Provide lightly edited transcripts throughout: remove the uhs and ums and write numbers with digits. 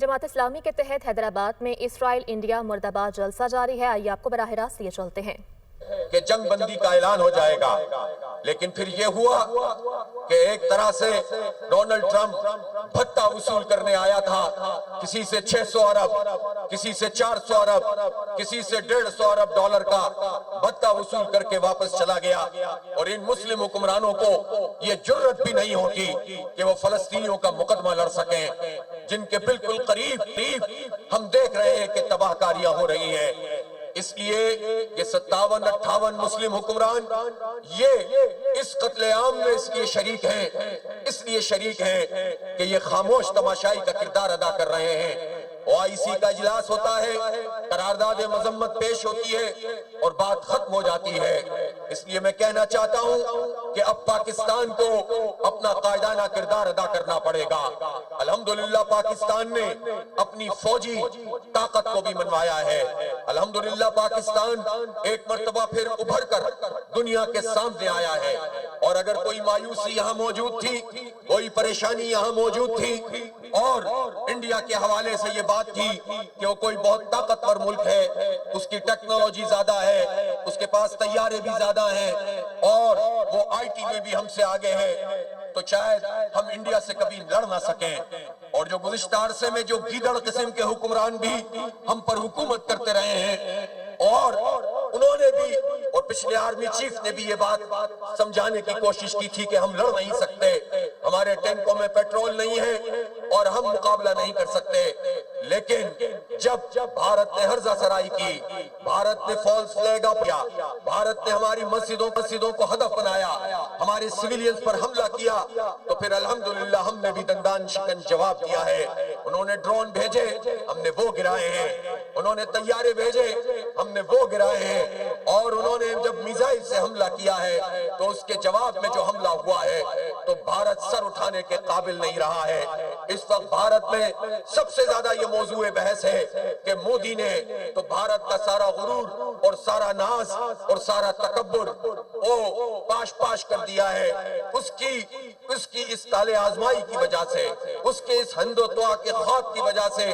جماعت اسلامی کے تحت حیدرآباد میں اسرائیل انڈیا مرد آباد جلسہ جاری ہے. آئیے آپ کو براہ راست یہ چلتے ہیں کہ جنگ بندی کا اعلان ہو جائے گا، لیکن پھر یہ ہوا کہ ایک طرح سے ڈونلڈ ٹرمپ بھتہ وصول کرنے آیا تھا، کسی سے 600 ارب، کسی سے 400 ارب، کسی سے 150 ارب ڈالر کا بھتہ وصول کر کے واپس چلا گیا. اور ان مسلم حکمرانوں کو یہ جرت بھی نہیں ہوتی کہ وہ فلسطینیوں کا مقدمہ لڑ سکیں، جن کے بالکل قریب ہم دیکھ رہے ہیں کہ تباہ کاریاں ہو رہی ہیں. اس لیے یہ 57-58 مسلم حکمران یہ اس قتل عام میں اس لیے شریک ہیں کہ یہ خاموش تماشائی کا کردار ادا کر رہے ہیں. OIC کا اجلاس ہوتا ہے، قرارداد مذمت پیش ہوتی ہے اور بات ختم ہو جاتی ہے. اس لیے میں کہنا چاہتا ہوں کہ اب پاکستان کو اپنا قائدانہ کردار ادا کرنا پڑے گا. الحمدللہ پاکستان نے اپنی فوجی طاقت کو بھی منوایا ہے. الحمدللہ پاکستان ایک مرتبہ پھر ابھر کر دنیا کے سامنے آیا ہے. اور اگر کوئی مایوسی یہاں موجود تھی، کوئی پریشانی یہاں موجود تھی اور انڈیا کے حوالے سے یہ بات تھی کہ وہ کوئی بہت طاقتور ملک ہے، اس کی ٹیکنالوجی زیادہ ہے، اس کے پاس طیارے بھی زیادہ ہیں اور وہ IT میں بھی ہم سے آگے ہے، تو شاید ہم انڈیا سے کبھی لڑ نہ سکیں. اور جو گزشتہ عرصے میں جو گیدڑ قسم کے حکمران بھی ہم پر حکومت کرتے رہے ہیں اور انہوں نے بھی اور پچھلے آرمی چیف نے بھی یہ بات سمجھانے کی کوشش کی تھی کہ ہم لڑ نہیں سکتے، ہمارے ٹینکوں میں پیٹرول نہیں ہے اور ہم مقابلہ نہیں کر سکتے. لیکن جب بھارت نے ہرزہ سرائی کی، بھارت نے فالس فلیگ اپ کیا، بھارت نے ہماری مسجدوں کو ہدف بنایا، ہمارے سویلینز پر حملہ کیا، تو پھر الحمدللہ ہم نے بھی دندان شکن جواب دیا ہے. انہوں نے ڈرون بھیجے، ہم نے وہ گرائے ہیں، انہوں نے طیارے بھیجے، ہم نے وہ گرائے ہیں، اور انہوں نے جب میزائل سے حملہ کیا ہے تو اس کے جواب میں جو حملہ ہوا ہے تو بھارت سر اٹھانے کے قابل نہیں رہا ہے. اس وقت بھارت میں سب سے زیادہ یہ موضوع بحث ہے کہ مودی نے تو بھارت کا سارا غرور اور سارا ناز اور سارا تکبر وہ پاش کر دیا ہے. اس کی اس طالع آزمائی کی وجہ سے، اس کے اس ہندوتوا کے خواب کی وجہ سے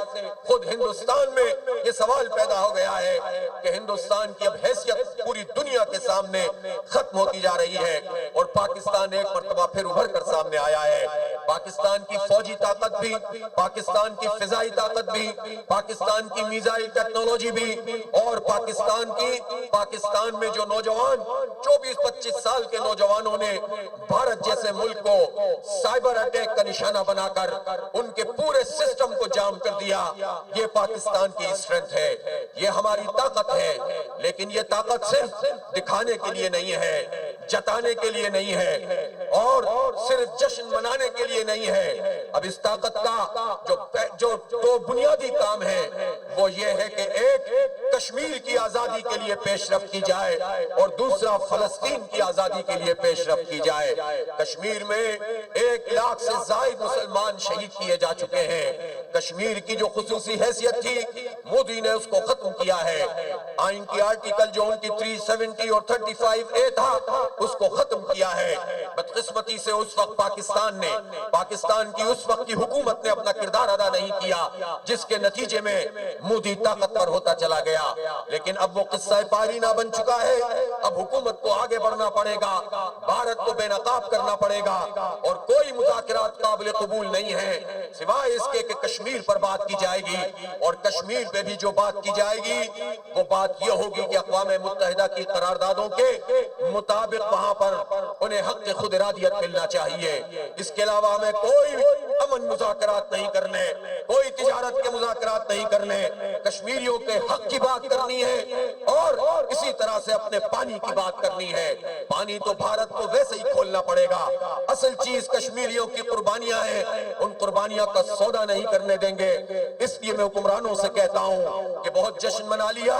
خود ہندوستان میں یہ سوال پیدا ہو گیا ہے کہ ہندوستان کی اب حیثیت پوری دنیا کے سامنے ختم ہوتی جا رہی ہے اور پاکستان ایک مرتبہ پھر ابھر کر سامنے آیا ہے. پاکستان کی فوجی طاقت بھی، پاکستان کی فضائی طاقت بھی، پاکستان کی میزائل ٹیکنالوجی بھی، اور پاکستان میں جو نوجوان 24-25 سال کے نوجوانوں نے بھارت جیسے ملک کو سائبر اٹیک کا نشانہ بنا کر ان کے پورے سسٹم کو جام کر دیا، یہ پاکستان کی اسٹرینتھ ہے، یہ ہماری طاقت ہے. لیکن یہ طاقت صرف دکھانے کے لیے نہیں ہے، جتانے کے لیے نہیں ہے اور صرف جشن منانے کے لیے نہیں ہے. اب اس طاقت کا جو دو بنیادی کام ہے وہ یہ ہے کہ ایک کشمیر کی آزادی کے لیے پیش رفت کی جائے اور دوسرا فلسطین کی آزادی کے لیے پیش رفت کی جائے. کشمیر میں 1 لاکھ سے زائد مسلمان شہید کیے جا چکے ہیں. کشمیر کی جو خصوصی حیثیت تھی مودی نے اس کو ختم کیا ہے. آئین کی آرٹیکل جو ان کی 370 اور 35A تھا اس کو ختم کیا ہے. بدقسمتی سے اس وقت پاکستان کی اس وقت کی حکومت نے اپنا کردار ادا نہیں کیا، جس کے نتیجے میں مودی طاقتور ہوتا چلا گیا. لیکن اب وہ قصہ پارینہ بن چکا ہے. اب حکومت کو آگے بڑھنا پڑے گا، بھارت کو بے نقاب کرنا پڑے گا اور کوئی مذاکرات قابل قبول نہیں ہے سوائے اس کے کہ کشمیر پر بات کی جائے گی. اور کشمیر پہ بھی جو بات کی جائے گی وہ بات یہ ہوگی کہ اقوام متحدہ کی قراردادوں کے مطابق وہاں پر انہیں حق خود ارادیت ملنا چاہیے. اس کے علاوہ ہمیں کوئی امن مذاکرات نہیں کرنے، کوئی تجارت کے مذاکرات نہیں کرنے. کشمیریوں کے حق کی بات کرنی ہے اور اسی طرح سے اپنے پانی کی بات کرنی ہے. پانی تو بھارت کو ویسے ہی کھولنا پڑے گا. اصل چیز کشمیریوں کی قربانیاں ہیں، ان قربانیاں کا سودا نہیں کرنے دیں گے. اس لیے میں حکمرانوں سے کہتا ہوں کہ بہت جشن منا لیا،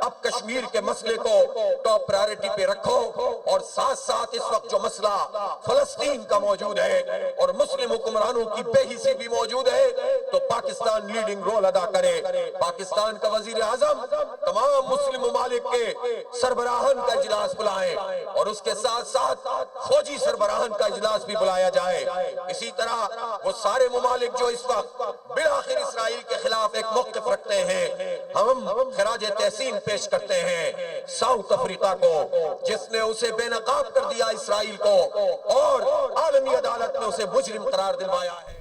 اب کشمیر کے مسئلے کو ٹاپ پرائیورٹی پہ رکھو اور ساتھ ساتھ اس وقت جو مسئلہ فلسطین کا موجود ہے اور مسلم حکمرانوں کی بے حسی بھی موجود ہے تو پاکستان لیڈنگ رول ادا کرے. پاکستان کا وزیر اعظم تمام مسلم ممالک کے سربراہان کا اجلاس بلائیں اور اس کے ساتھ ساتھ فوجی سربراہان کا اجلاس بھی بلایا جائے. اسی طرح وہ سارے ممالک جو اس وقت بالآخر اسرائیل کے خلاف ایک موقف رکھتے ہیں. ہم خراج تحسین پیش کرتے ہیں ساؤتھ افریقہ کو جس نے اسے بے نقاب کر دیا اسرائیل کو اور عالمی عدالت میں اسے مجرم قرار دلوایا ہے.